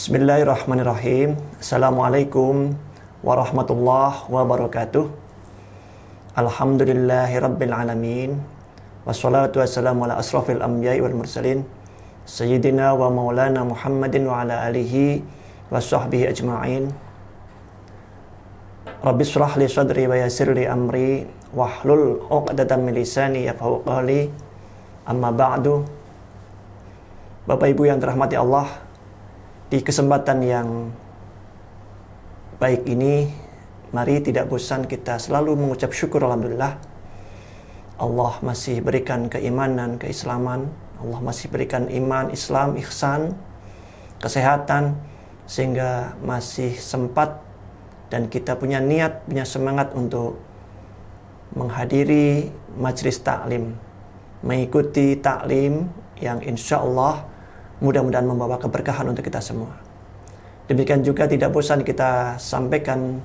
Bismillahirrahmanirrahim. Assalamualaikum warahmatullahi wabarakatuh. Alhamdulillahirabbil alamin. Wassalatu wassalamu ala asrafil anbiya'i wal mursalin sayyidina wa maulana Muhammadin wa ala alihi wa sahbihi ajma'in. Rabbi shrah li sadri wa yassir li amri wahlul 'uqdatam min lisani yafqahu qawli. Amma ba'du. Bapak Ibu yang dirahmati Allah, di kesempatan yang baik ini, mari tidak bosan kita selalu mengucap syukur alhamdulillah. Allah masih berikan keimanan, keislaman. Allah masih berikan iman, Islam, ihsan, kesehatan, sehingga masih sempat dan kita punya niat, punya semangat untuk menghadiri majelis taklim, mengikuti taklim yang insya Allah mudah-mudahan membawa keberkahan untuk kita semua. Demikian juga tidak bosan kita sampaikan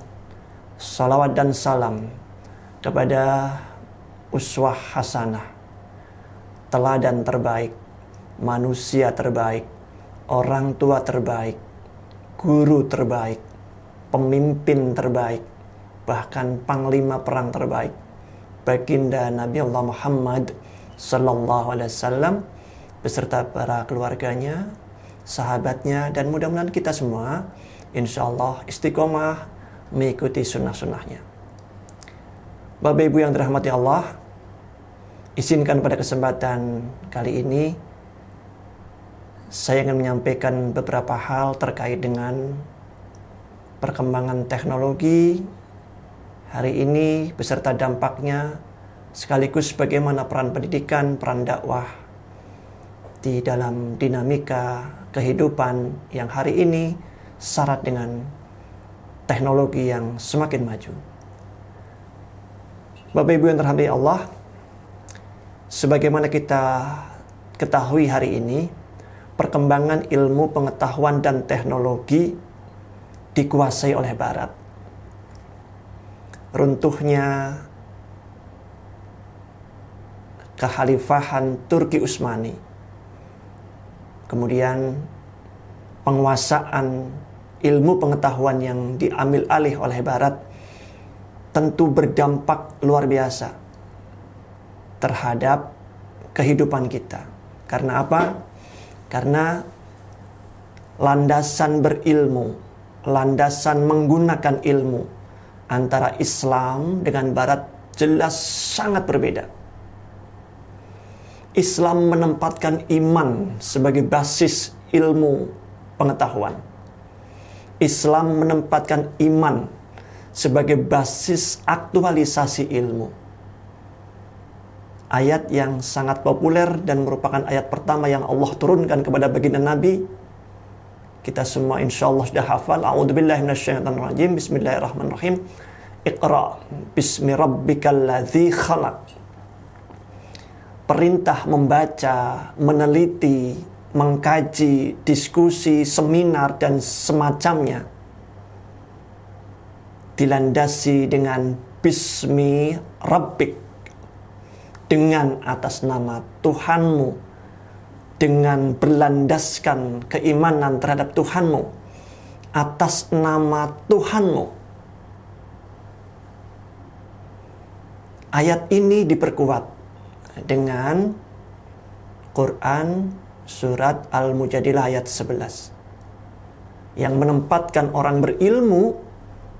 salawat dan salam kepada uswah hasanah, teladan terbaik, manusia terbaik, orang tua terbaik, guru terbaik, pemimpin terbaik, bahkan panglima perang terbaik, baginda Nabi Allah Muhammad sallallahu alaihi wasallam beserta para keluarganya, sahabatnya, dan mudah-mudahan kita semua insya Allah istiqomah mengikuti sunnah-sunnahnya. Bapak Ibu yang dirahmati Allah, izinkan pada kesempatan kali ini saya ingin menyampaikan beberapa hal terkait dengan perkembangan teknologi hari ini beserta dampaknya, sekaligus bagaimana peran pendidikan, peran dakwah di dalam dinamika kehidupan yang hari ini syarat dengan teknologi yang semakin maju. Bapak Ibu yang dirahmati Allah, sebagaimana kita ketahui hari ini, perkembangan ilmu pengetahuan dan teknologi dikuasai oleh Barat. Runtuhnya kekhalifahan Turki Utsmani, kemudian penguasaan ilmu pengetahuan yang diambil alih oleh Barat tentu berdampak luar biasa terhadap kehidupan kita. Karena apa? Karena landasan berilmu, landasan menggunakan ilmu antara Islam dengan Barat jelas sangat berbeda. Islam menempatkan iman sebagai basis ilmu pengetahuan. Islam menempatkan iman sebagai basis aktualisasi ilmu. Ayat yang sangat populer dan merupakan ayat pertama yang Allah turunkan kepada baginda Nabi. Kita semua insya Allah sudah hafal. A'udzubillahi minasyaitonirrajim. Bismillahirrahmanirrahim. Iqra bismi rabbikal ladzi khalaq. Perintah membaca, meneliti, mengkaji, diskusi, seminar, dan semacamnya dilandasi dengan bismi rabbik, dengan atas nama Tuhanmu, dengan berlandaskan keimanan terhadap Tuhanmu, atas nama Tuhanmu. Ayat ini diperkuat dengan Quran surat Al-Mujadilah ayat 11 yang menempatkan orang berilmu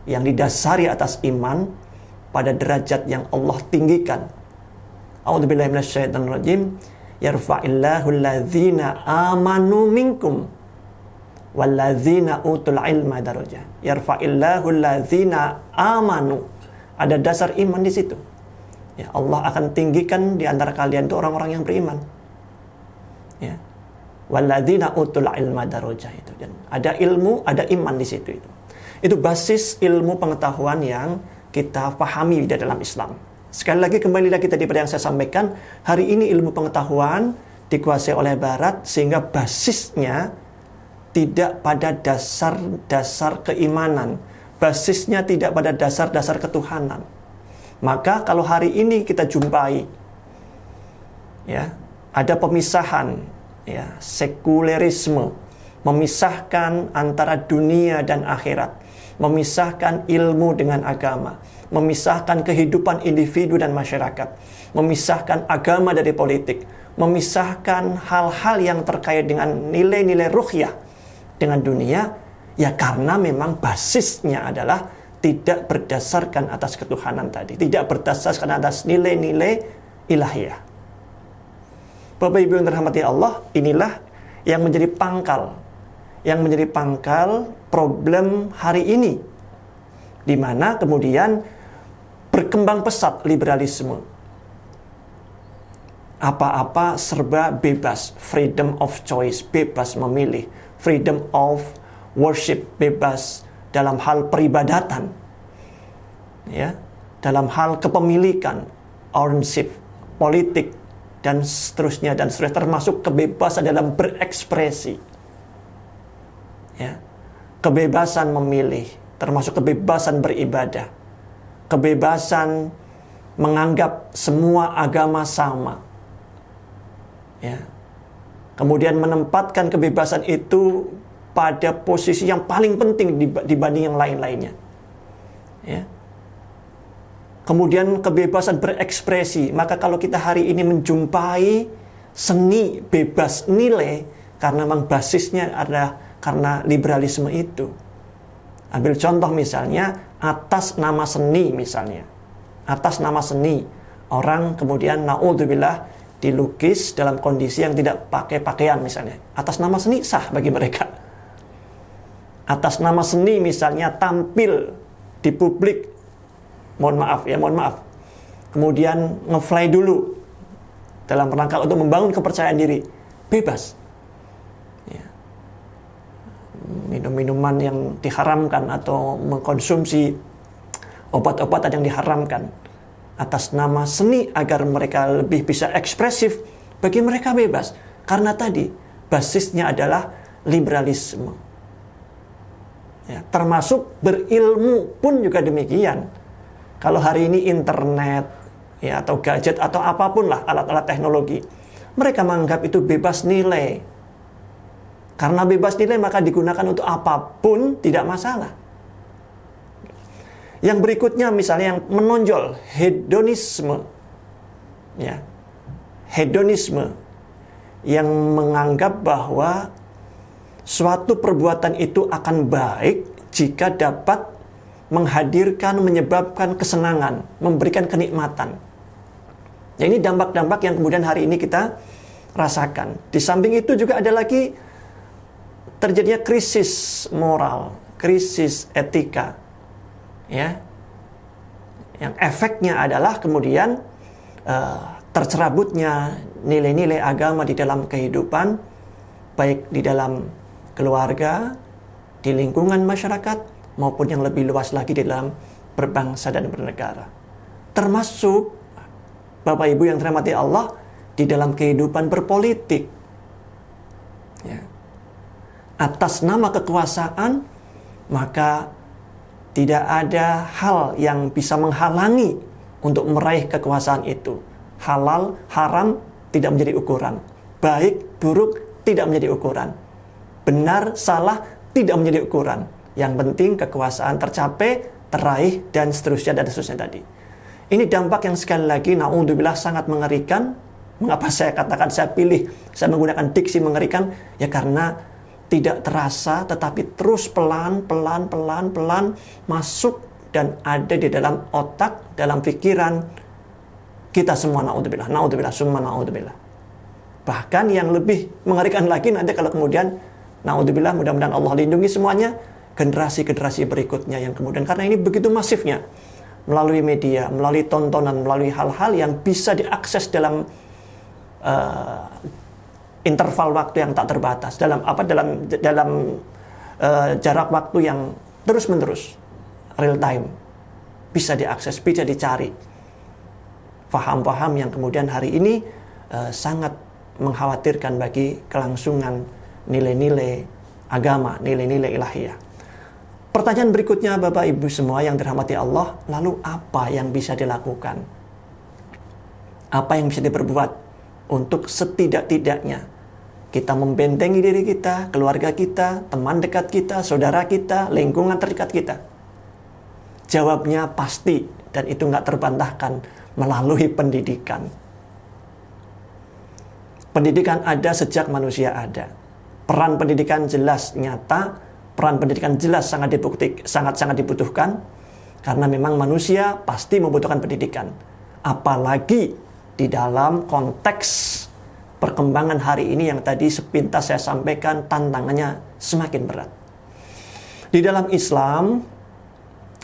yang didasari atas iman pada derajat yang Allah tinggikan. A'udzubillahi minasyaitonirrajim. Yarfa'illahu alladzina amanu minkum walladzina utul ilma darajah. Yarfa'illahu alladzina amanu. Ada dasar iman di situ. Ya, Allah akan tinggikan di antara kalian itu orang-orang yang beriman. Ya. Walladzina utul ilma darajah itu. Dan ada ilmu, ada iman di situ itu. Itu basis ilmu pengetahuan yang kita pahami di dalam Islam. Sekali lagi kembali lagi tadi pada yang saya sampaikan, hari ini ilmu pengetahuan dikuasai oleh Barat sehingga basisnya tidak pada dasar-dasar keimanan, basisnya tidak pada dasar-dasar ketuhanan. Maka kalau hari ini kita jumpai ya, ada pemisahan ya, sekulerisme memisahkan antara dunia dan akhirat, memisahkan ilmu dengan agama, memisahkan kehidupan individu dan masyarakat, memisahkan agama dari politik, memisahkan hal-hal yang terkait dengan nilai-nilai ruhiyah dengan dunia, ya karena memang basisnya adalah tidak berdasarkan atas ketuhanan tadi, tidak berdasarkan atas nilai-nilai ilahiyah. Bapak Ibu yang dirahmati Allah, inilah yang menjadi pangkal problem hari ini, di mana kemudian berkembang pesat liberalisme. Apa-apa serba bebas, freedom of choice, bebas memilih, freedom of worship, bebas dalam hal peribadatan, ya, dalam hal kepemilikan, ownership, politik, dan seterusnya, termasuk kebebasan dalam berekspresi, ya, kebebasan memilih, termasuk kebebasan beribadah, kebebasan menganggap semua agama sama, ya, kemudian menempatkan kebebasan itu pada posisi yang paling penting dibanding yang lain-lainnya, ya. Kemudian kebebasan berekspresi. Maka kalau kita hari ini menjumpai seni bebas nilai, karena memang basisnya adalah karena liberalisme itu. Ambil contoh misalnya, atas nama seni misalnya. Atas nama seni, orang kemudian na'udzubillah dilukis dalam kondisi yang tidak pakai pakaian misalnya. Atas nama seni sah bagi mereka. Atas nama seni misalnya tampil di publik, mohon maaf, kemudian nge-fly dulu dalam rangka untuk membangun kepercayaan diri, bebas, ya. Minum-minuman yang diharamkan atau mengkonsumsi obat-obatan yang diharamkan atas nama seni agar mereka lebih bisa ekspresif, bagi mereka bebas, karena tadi basisnya adalah liberalisme, ya. Termasuk berilmu pun juga demikian. Kalau hari ini internet, ya, atau gadget atau apapun lah alat-alat teknologi, mereka menganggap itu bebas nilai. Karena bebas nilai maka digunakan untuk apapun tidak masalah. Yang berikutnya misalnya yang menonjol, hedonisme, ya, hedonisme yang menganggap bahwa suatu perbuatan itu akan baik jika dapat menghadirkan, menyebabkan kesenangan, memberikan kenikmatan. Ya, ini dampak-dampak yang kemudian hari ini kita rasakan. Di samping itu juga ada lagi terjadinya krisis moral, krisis etika, ya, yang efeknya adalah kemudian tercerabutnya nilai-nilai agama di dalam kehidupan, baik di dalam keluarga, di lingkungan masyarakat, maupun yang lebih luas lagi di dalam berbangsa dan bernegara. Termasuk Bapak Ibu yang dirahmati Allah di dalam kehidupan berpolitik, ya. Atas nama kekuasaan, maka tidak ada hal yang bisa menghalangi untuk meraih kekuasaan itu. Halal, haram tidak menjadi ukuran. Baik, buruk tidak menjadi ukuran. Benar, salah tidak menjadi ukuran. Yang penting kekuasaan tercapai, teraih, dan seterusnya tadi. Ini dampak yang sekali lagi, na'udzubillah, sangat mengerikan. Mengapa saya katakan, saya menggunakan diksi mengerikan? Ya karena tidak terasa, tetapi terus pelan masuk dan ada di dalam otak, dalam pikiran kita semua, na'udzubillah, summa na'udzubillah. Bahkan yang lebih mengerikan lagi nanti kalau kemudian, na'udzubillah, mudah-mudahan Allah lindungi semuanya, generasi-generasi berikutnya yang kemudian, karena ini begitu masifnya, melalui media, melalui tontonan, melalui hal-hal yang bisa diakses dalam interval waktu yang tak terbatas, dalam jarak waktu yang terus-menerus, real time, bisa diakses, bisa dicari. Faham-faham yang kemudian hari ini sangat mengkhawatirkan bagi kelangsungan nilai-nilai agama, nilai-nilai ilahiyah. Pertanyaan berikutnya, Bapak Ibu semua yang dirahmati Allah, lalu apa yang bisa dilakukan? Apa yang bisa diperbuat untuk setidak-tidaknya kita membentengi diri kita, keluarga kita, teman dekat kita, saudara kita, lingkungan terdekat kita? Jawabnya pasti, dan itu nggak terbantahkan, melalui pendidikan. Pendidikan ada sejak manusia ada. Peran pendidikan jelas nyata, peran pendidikan jelas sangat dibutuhkan, karena memang manusia pasti membutuhkan pendidikan. Apalagi di dalam konteks perkembangan hari ini yang tadi sepintas saya sampaikan, tantangannya semakin berat. Di dalam Islam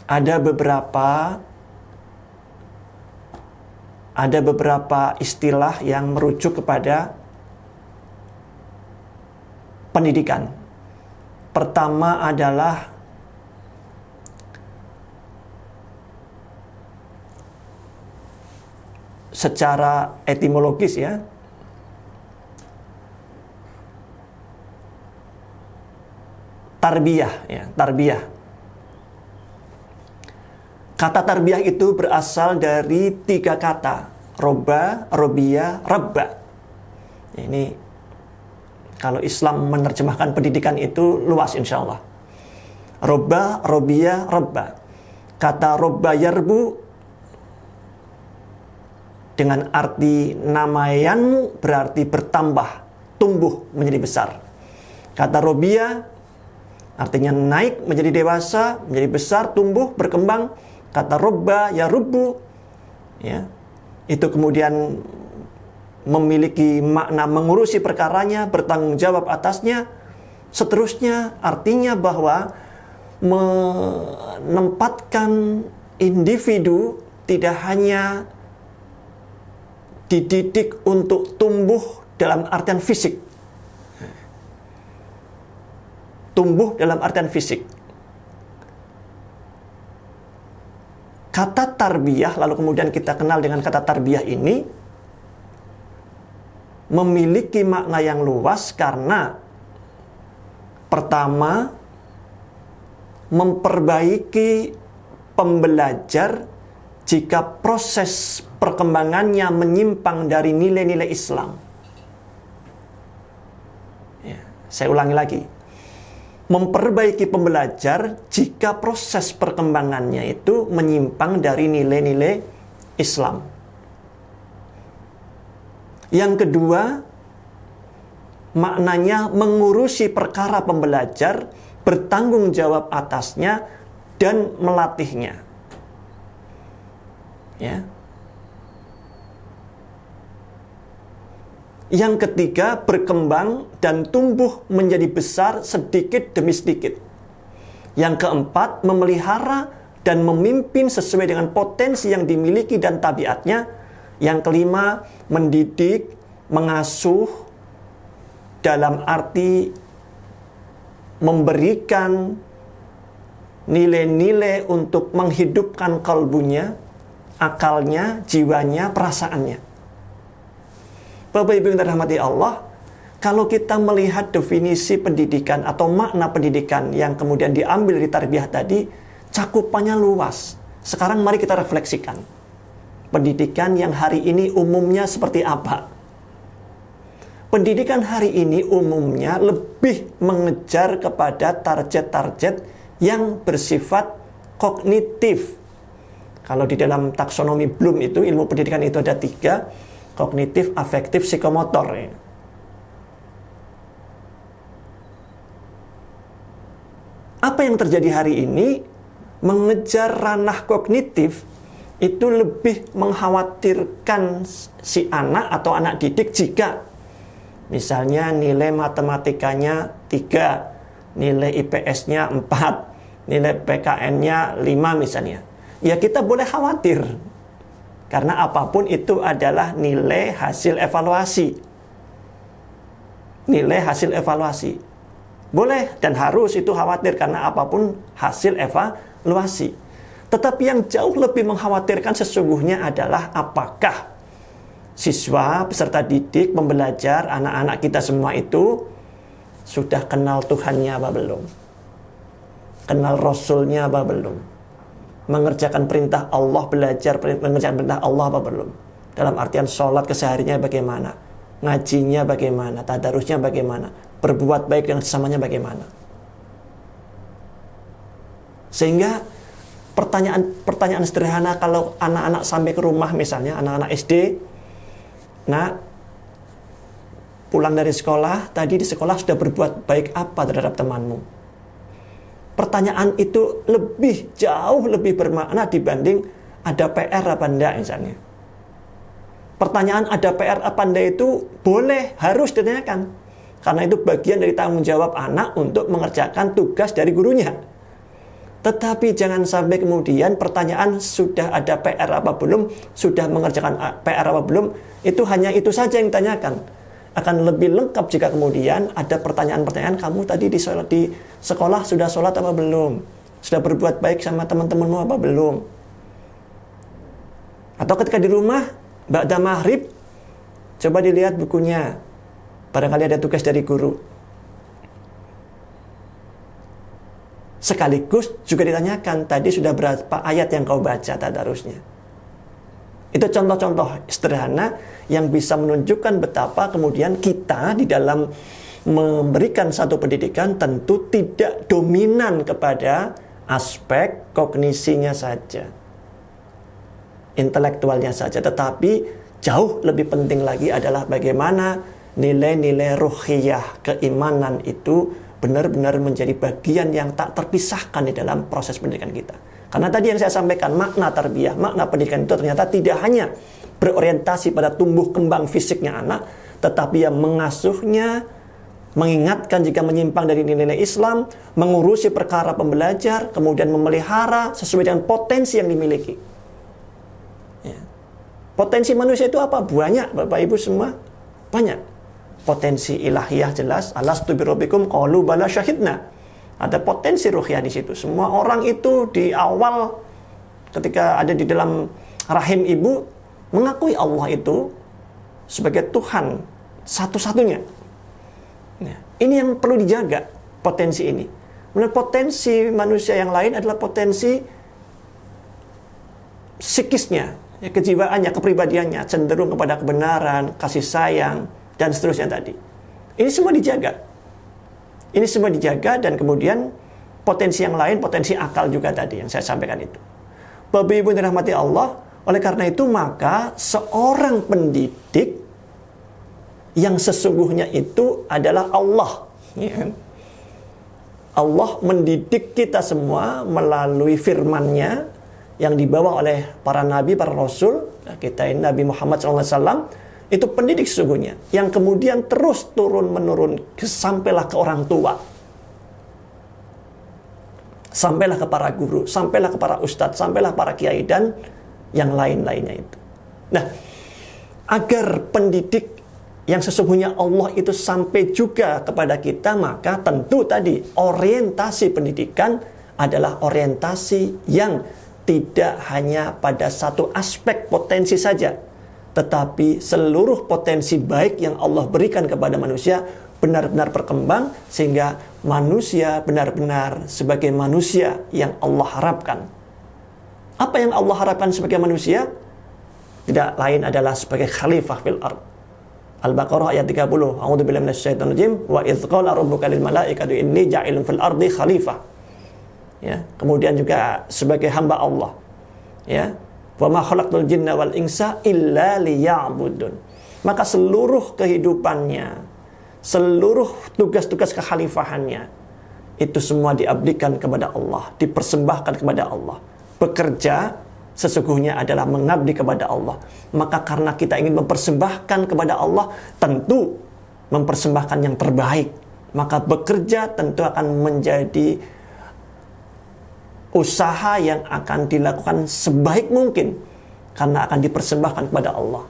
ada beberapa istilah yang merujuk kepada pendidikan. Pertama adalah secara etimologis ya, tarbiyah ya, tarbiyah. Kata tarbiyah itu berasal dari 3 kata, roba, robiyah, rabba. Ini kalau Islam menerjemahkan pendidikan itu luas insya Allah. Roba, robiyah, rabba. Kata roba yarbu dengan arti namayanmu berarti bertambah, tumbuh menjadi besar. Kata robiyah artinya naik menjadi dewasa, menjadi besar, tumbuh, berkembang. Kata robba ya rubu, ya, itu kemudian memiliki makna mengurusi perkaranya, bertanggung jawab atasnya. Seterusnya artinya bahwa menempatkan individu tidak hanya dididik untuk tumbuh dalam artian fisik. Tumbuh dalam artian fisik. Kata tarbiyah, lalu kemudian kita kenal dengan kata tarbiyah ini, memiliki makna yang luas karena pertama, memperbaiki pembelajar jika proses perkembangannya menyimpang dari nilai-nilai Islam. Ya, saya ulangi lagi. Memperbaiki pembelajar jika proses perkembangannya itu menyimpang dari nilai-nilai Islam. Yang kedua, maknanya mengurusi perkara pembelajar, bertanggung jawab atasnya, dan melatihnya. Ya. Yang ketiga, berkembang dan tumbuh menjadi besar sedikit demi sedikit. Yang keempat, memelihara dan memimpin sesuai dengan potensi yang dimiliki dan tabiatnya. Yang kelima, mendidik, mengasuh dalam arti memberikan nilai-nilai untuk menghidupkan kalbunya, akalnya, jiwanya, perasaannya. Bapak Ibu yang dirahmati Allah, kalau kita melihat definisi pendidikan atau makna pendidikan yang kemudian diambil dari tarbiyah tadi, cakupannya luas. Sekarang mari kita refleksikan. Pendidikan yang hari ini umumnya seperti apa? Pendidikan hari ini umumnya lebih mengejar kepada target-target yang bersifat kognitif. Kalau di dalam taksonomi Bloom itu, ilmu pendidikan itu ada 3, kognitif, afektif, psikomotor. Ya. Apa yang terjadi hari ini? Mengejar ranah kognitif itu lebih mengkhawatirkan si anak atau anak didik jika misalnya nilai matematikanya 3, nilai IPS-nya 4, nilai PKN-nya 5 misalnya. Ya kita boleh khawatir. Karena apapun itu adalah nilai hasil evaluasi. Nilai hasil evaluasi. Boleh dan harus itu khawatir karena apapun hasil evaluasi. Tetapi yang jauh lebih mengkhawatirkan sesungguhnya adalah apakah siswa, peserta didik, pembelajar, anak-anak kita semua itu sudah kenal Tuhannya apa belum? Kenal Rasulnya apa belum? Mengerjakan perintah Allah, belajar mengerjakan perintah Allah apa belum? Dalam artian sholat kesehariannya bagaimana? ngajinya bagaimana, tadarusnya bagaimana, berbuat baik dengan sesamanya bagaimana. Sehingga pertanyaan sederhana kalau anak-anak sampai ke rumah, misalnya anak-anak SD, nah pulang dari sekolah, tadi di sekolah sudah berbuat baik apa terhadap temanmu? Pertanyaan itu jauh lebih bermakna dibanding ada PR apa enggak misalnya. Pertanyaan ada PR apa enggak itu boleh, harus ditanyakan. Karena itu bagian dari tanggung jawab anak untuk mengerjakan tugas dari gurunya. Tetapi jangan sampai kemudian pertanyaan sudah ada PR apa belum, sudah mengerjakan PR apa belum, itu hanya itu saja yang ditanyakan. Akan lebih lengkap jika kemudian ada pertanyaan-pertanyaan, kamu tadi di sekolah sudah sholat apa belum? Sudah berbuat baik sama teman-temanmu apa belum? Atau ketika di rumah, ba'da maghrib, coba dilihat bukunya. Barangkali ada tugas dari guru. Sekaligus juga ditanyakan, tadi sudah berapa ayat yang kau baca tadarusnya. Itu contoh-contoh sederhana yang bisa menunjukkan betapa kemudian kita di dalam memberikan satu pendidikan tentu tidak dominan kepada aspek kognisinya saja, intelektualnya saja, tetapi jauh lebih penting lagi adalah bagaimana nilai-nilai ruhiyah, keimanan itu benar-benar menjadi bagian yang tak terpisahkan di dalam proses pendidikan kita. Karena tadi yang saya sampaikan, makna tarbiyah, makna pendidikan itu ternyata tidak hanya berorientasi pada tumbuh kembang fisiknya anak, tetapi yang mengasuhnya, mengingatkan jika menyimpang dari nilai Islam, mengurusi perkara pembelajar, kemudian memelihara sesuai dengan potensi yang dimiliki. Ya. Potensi manusia itu apa? Banyak, Bapak Ibu semua. Banyak. Potensi ilahiyah jelas, alastu birabbikum qalu bala syahidna. Ada potensi ruhiyah di situ. Semua orang itu di awal ketika ada di dalam rahim ibu mengakui Allah itu sebagai Tuhan satu-satunya. Nah, ini yang perlu dijaga, potensi ini. Kemudian potensi manusia yang lain adalah potensi psikisnya, ya, kejiwaannya, kepribadiannya, cenderung kepada kebenaran, kasih sayang, dan seterusnya tadi. Ini semua dijaga. Ini semua dijaga dan kemudian potensi yang lain, potensi akal juga tadi yang saya sampaikan itu. Bapak Ibu yang dirahmati Allah, oleh karena itu maka seorang pendidik yang sesungguhnya itu adalah Allah. Ya. Allah mendidik kita semua melalui firman-Nya yang dibawa oleh para nabi, para rasul. Kita ini Nabi Muhammad SAW, itu pendidik sesungguhnya, yang kemudian terus turun-menurun sampailah ke orang tua, sampailah ke para guru, sampailah ke para ustadz, sampailah para kiai, dan yang lain-lainnya itu. Nah, agar pendidik yang sesungguhnya Allah itu sampai juga kepada kita, maka tentu tadi orientasi pendidikan adalah orientasi yang tidak hanya pada satu aspek potensi saja, tetapi seluruh potensi baik yang Allah berikan kepada manusia benar-benar berkembang sehingga manusia benar-benar sebagai manusia yang Allah harapkan. Apa yang Allah harapkan sebagai manusia? Tidak lain adalah sebagai khalifah fil ard. Al-Baqarah ayat 30. A'udzubillahi minasyaitonir rajim. Wa idz qala rabbuka lil malaikati inni ja'ilun fil ardi khalifah. Ya, kemudian juga sebagai hamba Allah. Ya. Wa ma khalaqtul jinna wal insa illa liya'budun. Maka seluruh kehidupannya, seluruh tugas-tugas kekhalifahannya itu semua diabdikan kepada Allah, dipersembahkan kepada Allah. Bekerja sesungguhnya adalah mengabdi kepada Allah. Maka karena kita ingin mempersembahkan kepada Allah, tentu mempersembahkan yang terbaik. Maka bekerja tentu akan menjadi usaha yang akan dilakukan sebaik mungkin karena akan dipersembahkan kepada Allah.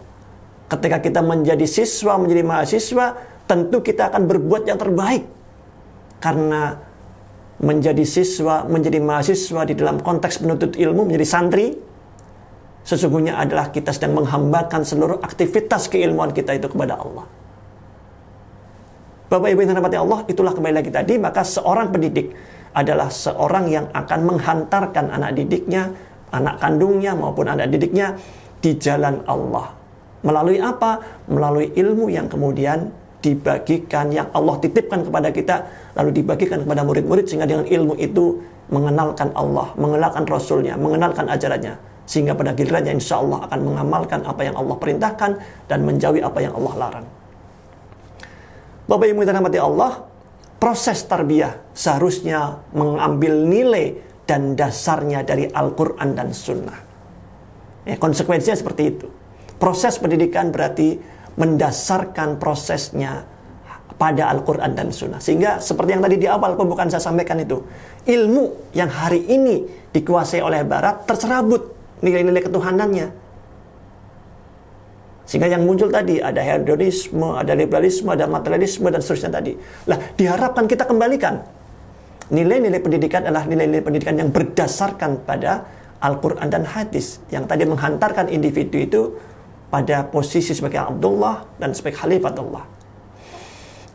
Ketika kita menjadi siswa, menjadi mahasiswa, tentu kita akan berbuat yang terbaik. Karena menjadi siswa, menjadi mahasiswa di dalam konteks penuntut ilmu, menjadi santri, sesungguhnya adalah kita sedang menghambakan seluruh aktivitas keilmuan kita itu kepada Allah. Bapak Ibu yang dirahmati Allah, itulah kembali lagi tadi, maka seorang pendidik adalah seorang yang akan menghantarkan anak didiknya, anak kandungnya maupun anak didiknya di jalan Allah. Melalui apa? Melalui ilmu yang kemudian dibagikan, yang Allah titipkan kepada kita, lalu dibagikan kepada murid-murid, sehingga dengan ilmu itu mengenalkan Allah, mengenalkan Rasulnya, mengenalkan ajarannya, sehingga pada gilirannya insya Allah akan mengamalkan apa yang Allah perintahkan dan menjauhi apa yang Allah larang. Bapak Ibu yang dirahmati Allah, proses tarbiyah seharusnya mengambil nilai dan dasarnya dari Al-Quran dan Sunnah. Konsekuensinya seperti itu. Proses pendidikan berarti mendasarkan prosesnya pada Al-Quran dan Sunnah. Sehingga seperti yang tadi di awal pembukaan saya sampaikan itu, ilmu yang hari ini dikuasai oleh Barat tercerabut nilai-nilai ketuhanannya. Sehingga yang muncul tadi ada hedonisme, ada liberalisme, ada materialisme, dan seterusnya tadi. Lah, diharapkan kita kembalikan. Nilai-nilai pendidikan adalah nilai-nilai pendidikan yang berdasarkan pada Al-Quran dan hadis, yang tadi menghantarkan individu itu pada posisi sebagai Abdullah dan sebagai Khalifatullah.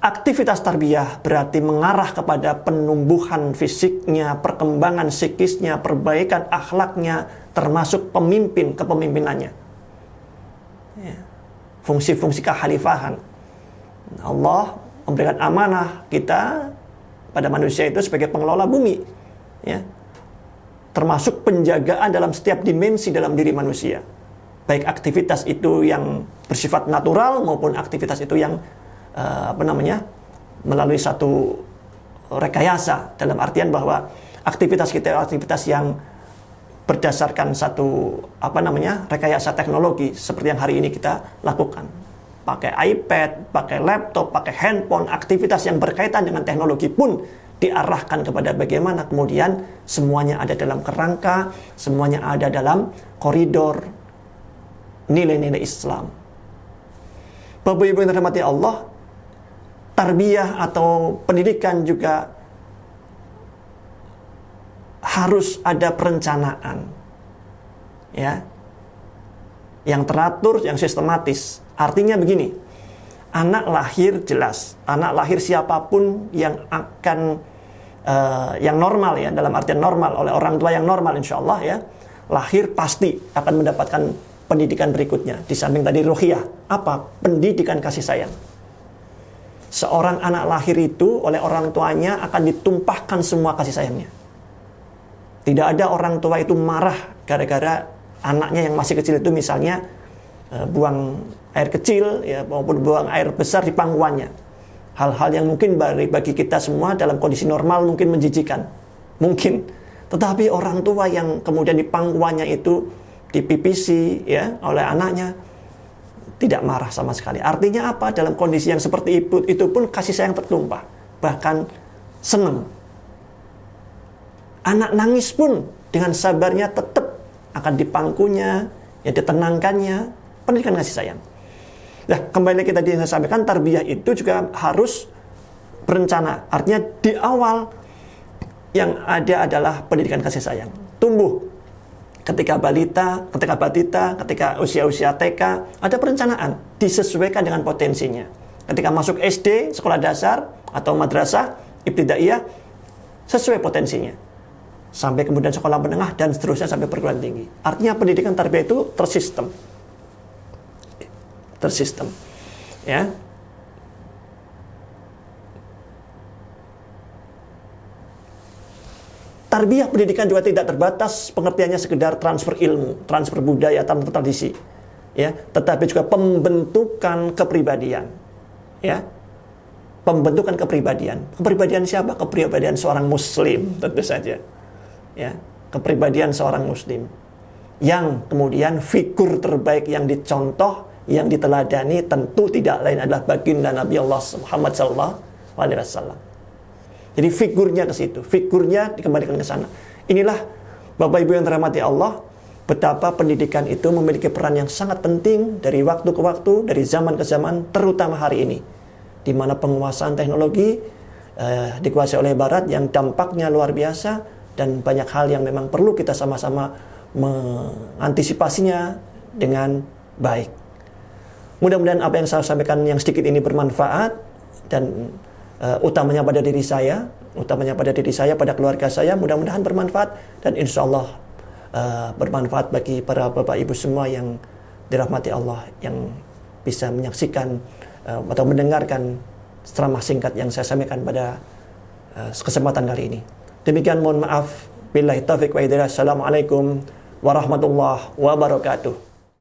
Aktivitas tarbiyah berarti mengarah kepada penumbuhan fisiknya, perkembangan psikisnya, perbaikan akhlaknya, termasuk pemimpin kepemimpinannya. Fungsi-fungsi kekhalifahan. Allah memberikan amanah kita pada manusia itu sebagai pengelola bumi, ya, termasuk penjagaan dalam setiap dimensi dalam diri manusia, baik aktivitas itu yang bersifat natural maupun aktivitas itu yang melalui satu rekayasa, dalam artian bahwa aktivitas kita aktivitas yang berdasarkan satu rekayasa teknologi seperti yang hari ini kita lakukan. Pakai iPad, pakai laptop, pakai handphone, aktivitas yang berkaitan dengan teknologi pun diarahkan kepada bagaimana kemudian semuanya ada dalam kerangka, semuanya ada dalam koridor nilai-nilai Islam. Bapak Ibu yang dirahmati Allah, tarbiyah atau pendidikan juga harus ada perencanaan, ya, yang teratur, yang sistematis. Artinya begini, anak lahir jelas, anak lahir siapapun yang akan yang normal, ya, dalam artian normal oleh orang tua yang normal, insya Allah, ya, lahir pasti akan mendapatkan pendidikan berikutnya. Di samping tadi ruhiyah, apa? Pendidikan kasih sayang. Seorang anak lahir itu oleh orang tuanya akan ditumpahkan semua kasih sayangnya. Tidak ada orang tua itu marah gara-gara anaknya yang masih kecil itu misalnya buang air kecil, ya, maupun buang air besar di pangkuannya. Hal-hal yang mungkin bagi kita semua dalam kondisi normal mungkin menjijikan. Mungkin. Tetapi orang tua yang kemudian di pangkuannya itu dipipisi, ya, oleh anaknya, tidak marah sama sekali. Artinya apa? Dalam kondisi yang seperti itu pun kasih sayang tertumpah. Bahkan senang. Anak nangis pun dengan sabarnya tetap akan dipangkunya, ya, ditenangkannya, pendidikan kasih sayang. Nah, kembali kita sampaikan, tarbiyah itu juga harus berencana. Artinya di awal yang ada adalah pendidikan kasih sayang. Tumbuh ketika batita, ketika usia-usia TK, ada perencanaan disesuaikan dengan potensinya. Ketika masuk SD, sekolah dasar atau madrasah, ibtidaiyah, sesuai potensinya. Sampai kemudian sekolah menengah dan seterusnya sampai perguruan tinggi. Artinya pendidikan tarbiyah itu tersistem. Ya. Tarbiyah pendidikan juga tidak terbatas pengertiannya sekedar transfer ilmu, transfer budaya, transfer tradisi, ya, tetapi juga pembentukan kepribadian, ya. Pembentukan kepribadian. Kepribadian siapa? Kepribadian seorang muslim, tentu saja. Ya, kepribadian seorang muslim yang kemudian figur terbaik yang dicontoh, yang diteladani tentu tidak lain adalah baginda Nabi Allah Muhammad SAW. Jadi figurnya ke situ, figurnya dikembalikan ke sana. Inilah Bapak Ibu yang dirahmati Allah, betapa pendidikan itu memiliki peran yang sangat penting dari waktu ke waktu, dari zaman ke zaman, terutama hari ini, di mana penguasaan teknologi dikuasai oleh Barat yang dampaknya luar biasa. Dan banyak hal yang memang perlu kita sama-sama mengantisipasinya dengan baik. Mudah-mudahan apa yang saya sampaikan yang sedikit ini bermanfaat, dan utamanya pada diri saya, pada keluarga saya, mudah-mudahan bermanfaat, dan insya Allah bermanfaat bagi para bapak ibu semua yang dirahmati Allah yang bisa menyaksikan atau mendengarkan ceramah singkat yang saya sampaikan pada kesempatan kali ini. Demikian, mohon maaf. Billahi taufiq wa hidayah. Assalamualaikum warahmatullahi wabarakatuh.